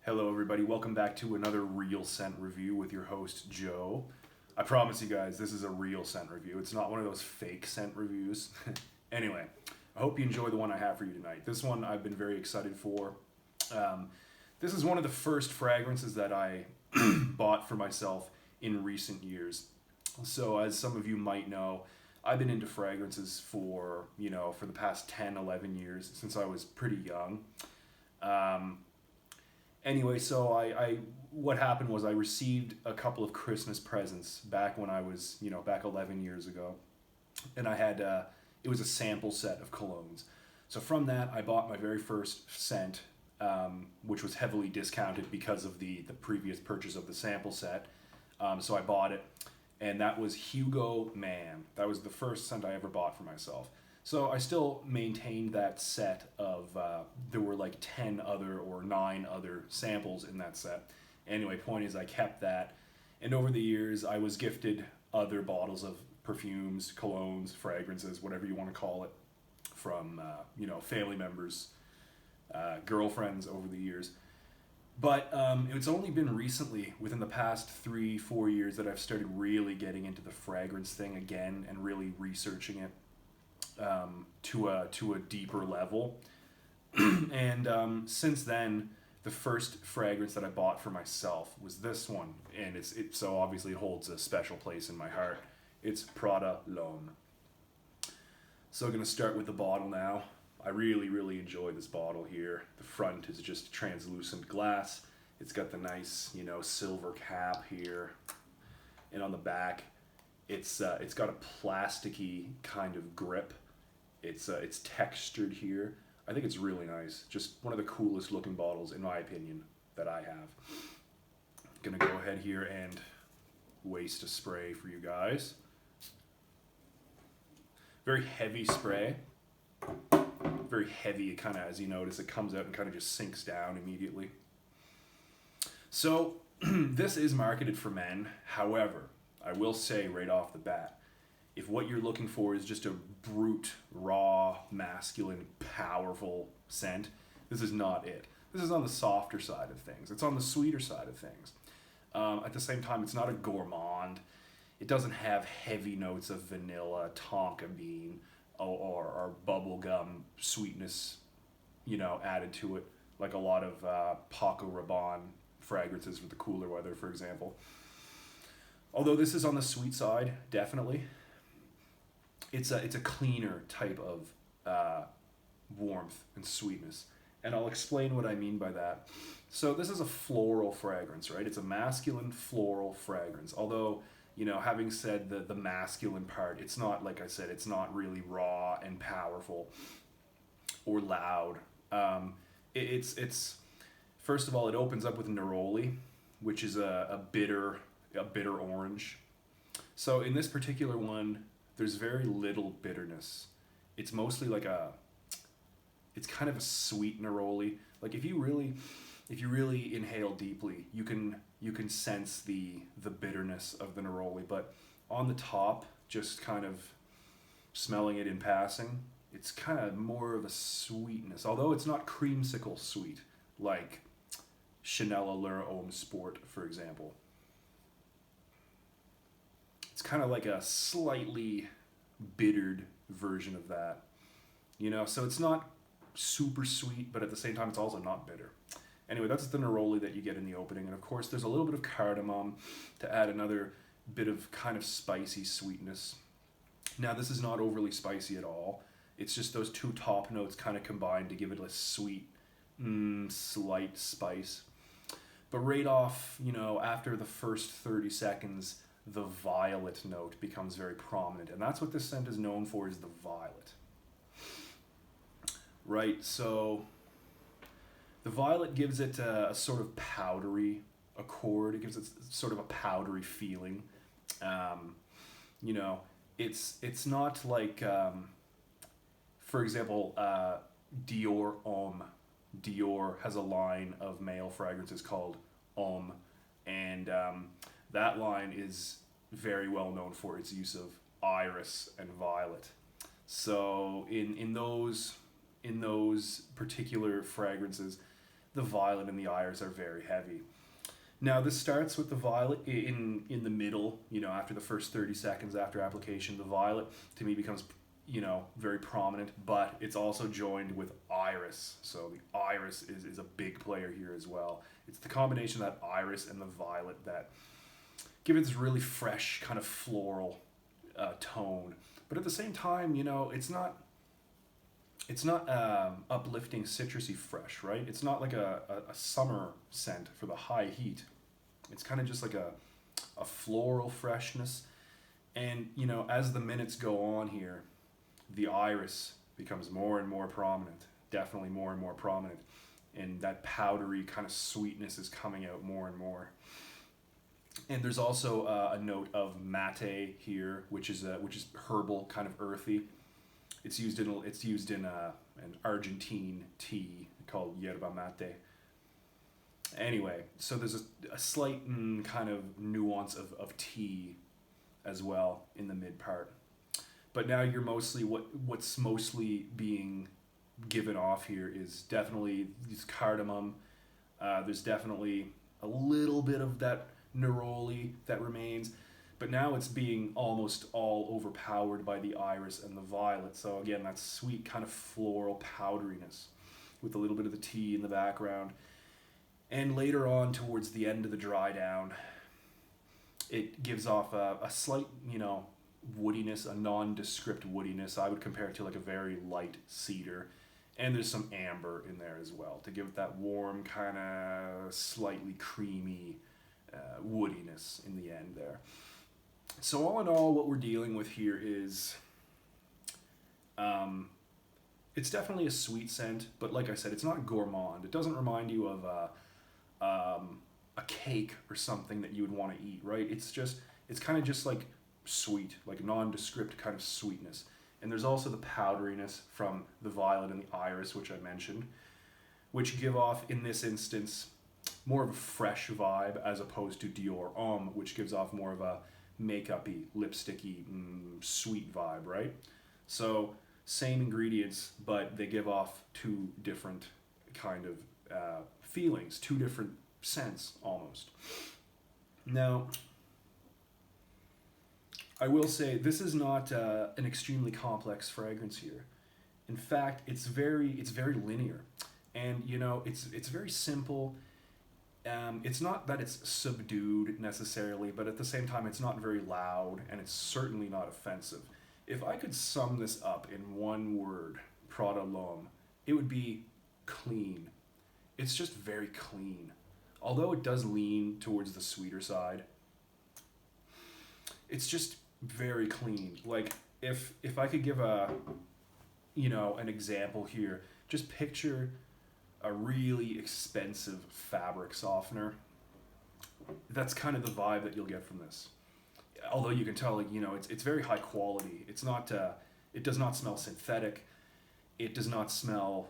Hello, everybody. Welcome back to another real scent review with your host, Joe. I promise you guys, this is a real scent review. It's not one of those fake scent reviews. Anyway, I hope you enjoy the one I have for you tonight. This one I've been very excited for. This is one of the first fragrances that I bought for myself in recent years. So, as some of you might know, I've been into fragrances for the past 10, 11 years, since I was pretty young. Anyway, so what happened was I received a couple of Christmas presents back when I was, back 11 years ago. And I had, it was a sample set of colognes. So from that, I bought my very first scent, which was heavily discounted because of the previous purchase of the sample set. So I bought it, and that was Hugo Man. That was the first scent I ever bought for myself. So I still maintained that set of, there were like 10 other or 9 other samples in that set. Anyway, point is I kept that. And over the years, I was gifted other bottles of perfumes, colognes, fragrances, whatever you want to call it, from, family members, girlfriends over the years. But it's only been recently, within the past 3-4 years, that I've started really getting into the fragrance thing again and really researching it. To a deeper level. And since then, the first fragrance that I bought for myself was this one, and so obviously it holds a special place in my heart. It's Prada L'Homme. So I'm going to start with the bottle now. I really enjoy this bottle here. The front is just translucent glass. It's got the nice, silver cap here, and on the back, it's got a plasticky kind of grip. It's textured here. I think it's really nice. Just one of the coolest looking bottles, in my opinion, that I have. Gonna go ahead here and waste a spray for you guys. Very heavy spray. Very heavy, kind of, as you notice, it comes out and kind of just sinks down immediately. So, this is marketed for men. However, I will say right off the bat, if what you're looking for is just a brute, raw, masculine, powerful scent, this is not it. This is on the softer side of things. It's on the sweeter side of things. At the same time, it's not a gourmand. It doesn't have heavy notes of vanilla, tonka bean, or bubblegum sweetness, added to it, like a lot of Paco Rabanne fragrances with the cooler weather, for example. Although this is on the sweet side, definitely. It's a cleaner type of warmth and sweetness, and I'll explain what I mean by that. So this is a floral fragrance, right? It's a masculine floral fragrance. Although, having said the masculine part, it's not, like I said, it's not really raw and powerful or loud. It's first of all, it opens up with neroli, which is a bitter orange. So in this particular one, there's very little bitterness. It's mostly it's kind of a sweet neroli. Like if you really inhale deeply, you can sense the bitterness of the neroli. But on the top, just kind of smelling it in passing, it's kind of more of a sweetness. Although it's not creamsicle sweet, like Chanel Allure Homme Sport, for example. It's kind of like a slightly bittered version of that, so it's not super sweet, but at the same time, it's also not bitter. Anyway, that's the neroli that you get in the opening, and of course, there's a little bit of cardamom to add another bit of kind of spicy sweetness. Now, this is not overly spicy at all. It's just those two top notes kind of combined to give it a sweet, slight spice. But right off, after the first 30 seconds, the violet note becomes very prominent, and that's what this scent is known for, is the violet. Right, so the violet gives it a sort of powdery accord. It gives it sort of a powdery feeling. It's not like, for example, Dior Homme. Dior has a line of male fragrances called Homme, and that line is very well known for its use of iris and violet. So in those particular fragrances, the violet and the iris are very heavy. Now this starts with the violet in the middle, after the first 30 seconds after application. The violet to me becomes, very prominent, but it's also joined with iris. So the iris is a big player here as well. It's the combination of that iris and the violet that give it this really fresh kind of floral tone. But at the same time, it's not uplifting, citrusy fresh, right? It's not like a summer scent for the high heat. It's kind of just like a floral freshness. And, as the minutes go on here, the iris becomes more and more prominent, definitely more and more prominent. And that powdery kind of sweetness is coming out more and more. And there's also a note of mate here, which is herbal, kind of earthy. It's used in an Argentine tea called yerba mate. Anyway, so there's a slight kind of nuance of tea as well in the mid part. But now you're mostly what's mostly being given off here is definitely this cardamom. There's definitely a little bit of that neroli that remains. But now it's being almost all overpowered by the iris and the violet. So again, that sweet kind of floral powderiness with a little bit of the tea in the background. And later on, towards the end of the dry down, it gives off a slight, woodiness, a nondescript woodiness. I would compare it to like a very light cedar. And there's some amber in there as well to give it that warm, kind of slightly creamy woodiness in the end there. So all in all, what we're dealing with here is, it's definitely a sweet scent, but like I said, it's not gourmand. It doesn't remind you of a cake or something that you would want to eat, right? It's kind of just like sweet, like nondescript kind of sweetness. And there's also the powderiness from the violet and the iris, which I mentioned, which give off, in this instance, more of a fresh vibe as opposed to Dior Homme, which gives off more of a makeup-y, lipsticky, sweet vibe, right? So same ingredients, but they give off two different kind of feelings, two different scents almost. Now, I will say this is not an extremely complex fragrance here. In fact, it's very linear, and it's very simple. It's not that it's subdued necessarily, but at the same time, it's not very loud, and it's certainly not offensive. If I could sum this up in one word, Prada L'Homme, it would be clean. It's just very clean. Although it does lean towards the sweeter side, it's just very clean. Like, if I could give an example here, just picture a really expensive fabric softener. That's kind of the vibe that you'll get from this. Although you can tell, it's very high quality. It's not, it does not smell synthetic. It does not smell,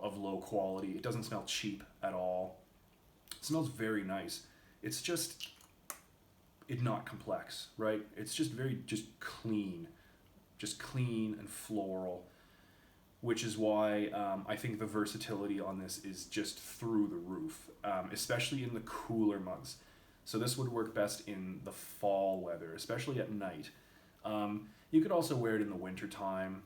of low quality. It doesn't smell cheap at all. It smells very nice. It's just, it's not complex, right? It's just clean and floral, which is why I think the versatility on this is just through the roof, especially in the cooler months. So this would work best in the fall weather, especially at night. You could also wear it in the winter time,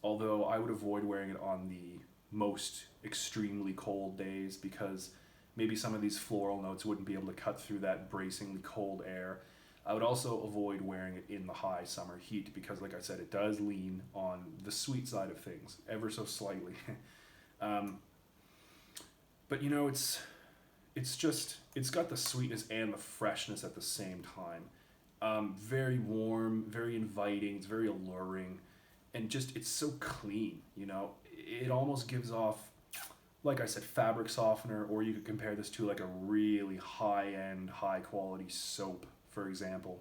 although I would avoid wearing it on the most extremely cold days because maybe some of these floral notes wouldn't be able to cut through that bracingly cold air. I would also avoid wearing it in the high summer heat because, like I said, it does lean on the sweet side of things, ever so slightly. But it's got the sweetness and the freshness at the same time. Very warm, very inviting, it's very alluring, and it's so clean, It almost gives off, like I said, fabric softener, or you could compare this to like a really high-end, high-quality soap, for example.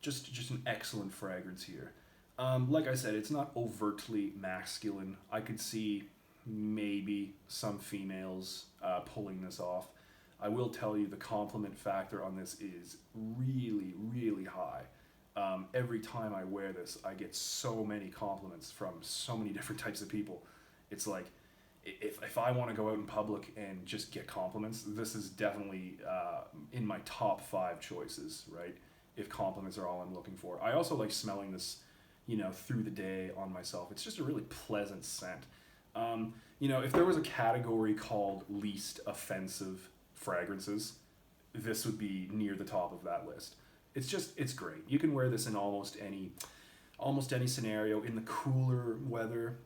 Just an excellent fragrance here. Like I said, it's not overtly masculine. I could see maybe some females pulling this off. I will tell you the compliment factor on this is really, really high. Every time I wear this, I get so many compliments from so many different types of people. It's like, if I want to go out in public and just get compliments, this is definitely in my top 5 choices, right? If compliments are all I'm looking for. I also like smelling this, through the day on myself. It's just a really pleasant scent. If there was a category called least offensive fragrances, this would be near the top of that list. It's great. You can wear this in almost any scenario in the cooler weather,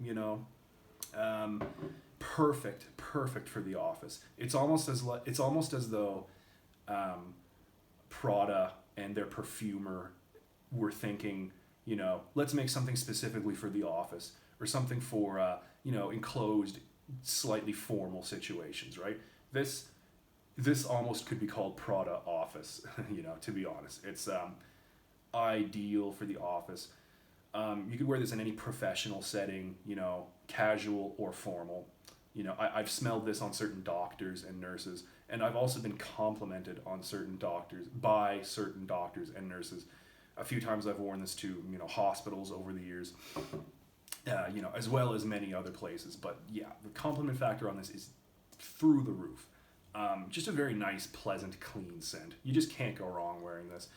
perfect for the office. It's almost as though Prada and their perfumer were thinking, let's make something specifically for the office or something for enclosed, slightly formal situations, right? This almost could be called Prada Office, to be honest. It's ideal for the office. You could wear this in any professional setting, casual or formal. I've smelled this on certain doctors and nurses, and I've also been complimented on by certain doctors and nurses. A few times I've worn this to, hospitals over the years, as well as many other places. But yeah, the compliment factor on this is through the roof. Just a very nice, pleasant, clean scent. You just can't go wrong wearing this.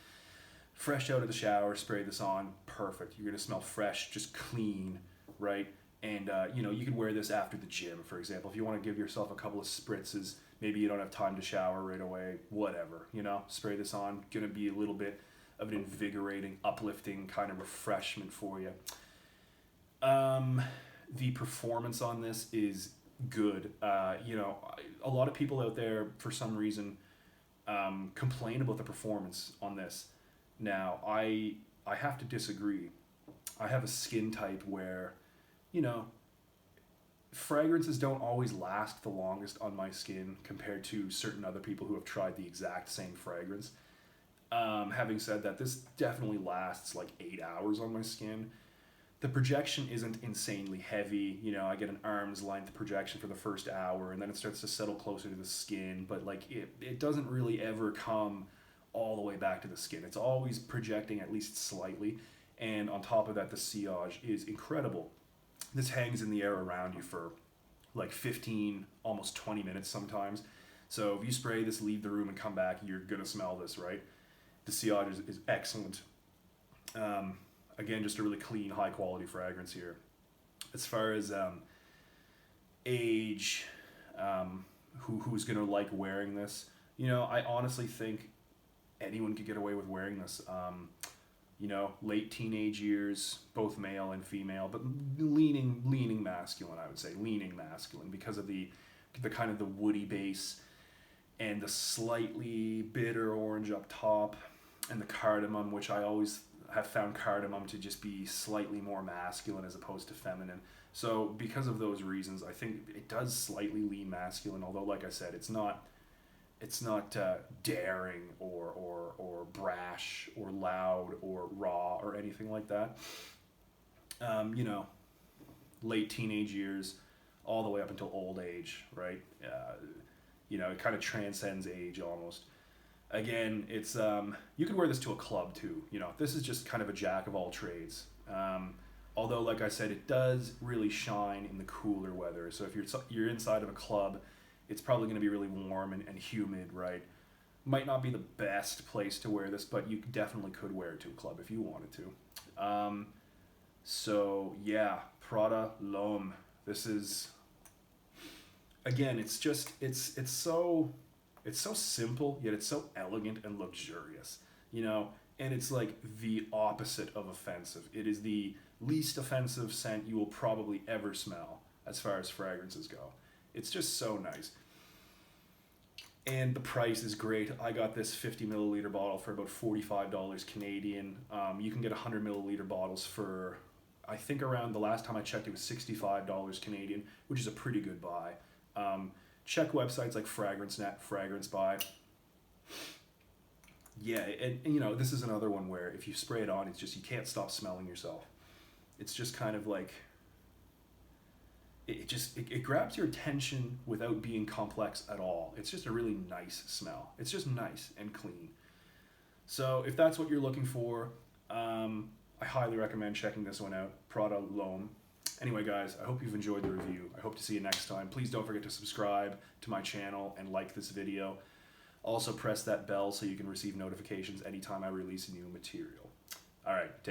Fresh out of the shower, spray this on, perfect. You're gonna smell fresh, just clean, right? And you could wear this after the gym, for example. If you want to give yourself a couple of spritzes, maybe you don't have time to shower right away, whatever, spray this on. Gonna be a little bit of an invigorating, uplifting kind of refreshment for you. The performance on this is good. A lot of people out there, for some reason, complain about the performance on this. Now, I have to disagree. I have a skin type where, fragrances don't always last the longest on my skin compared to certain other people who have tried the exact same fragrance. Having said that, this definitely lasts like 8 hours on my skin. The projection isn't insanely heavy. I get an arm's length projection for the first hour, and then it starts to settle closer to the skin, but it doesn't really ever come all the way back to the skin. It's always projecting at least slightly, and on top of that, the sillage is incredible. This hangs in the air around you for like 15, almost 20 minutes sometimes. So if you spray this, leave the room, and come back, you're gonna smell this, right? The sillage is excellent. Again, just a really clean, high quality fragrance here. As far as age, who's gonna like wearing this, I honestly think anyone could get away with wearing this. Late teenage years, both male and female, but leaning masculine, I would say. Leaning masculine because of the kind of the woody base and the slightly bitter orange up top and the cardamom, which I always have found cardamom to just be slightly more masculine as opposed to feminine. So because of those reasons, I think it does slightly lean masculine, although like I said, it's not daring or brash or loud or raw or anything like that. Late teenage years all the way up until old age, right? It kind of transcends age almost. Again, it's you could wear this to a club too. This is just kind of a jack of all trades. Although, like I said, it does really shine in the cooler weather. So if you're inside of a club, it's probably going to be really warm and humid, right? Might not be the best place to wear this, but you definitely could wear it to a club if you wanted to. So yeah, Prada L'Homme. This is, again, it's so simple, yet it's so elegant and luxurious, and it's like the opposite of offensive. It is the least offensive scent you will probably ever smell as far as fragrances go. It's just so nice. And the price is great. I got this 50 milliliter bottle for about $45 Canadian. You can get 100 milliliter bottles for, I think around, the last time I checked, it was $65 Canadian, which is a pretty good buy. Check websites like FragranceNet, Fragrance Buy. Yeah, and this is another one where if you spray it on, it's just, you can't stop smelling yourself. It's just kind of like, it grabs your attention without being complex at all. It's just a really nice smell. It's just nice and clean. So if that's what you're looking for, I highly recommend checking this one out, Prada L'Homme. Anyway, guys, I hope you've enjoyed the review. I hope to see you next time. Please don't forget to subscribe to my channel and like this video. Also, press that bell so you can receive notifications anytime I release new material. All right.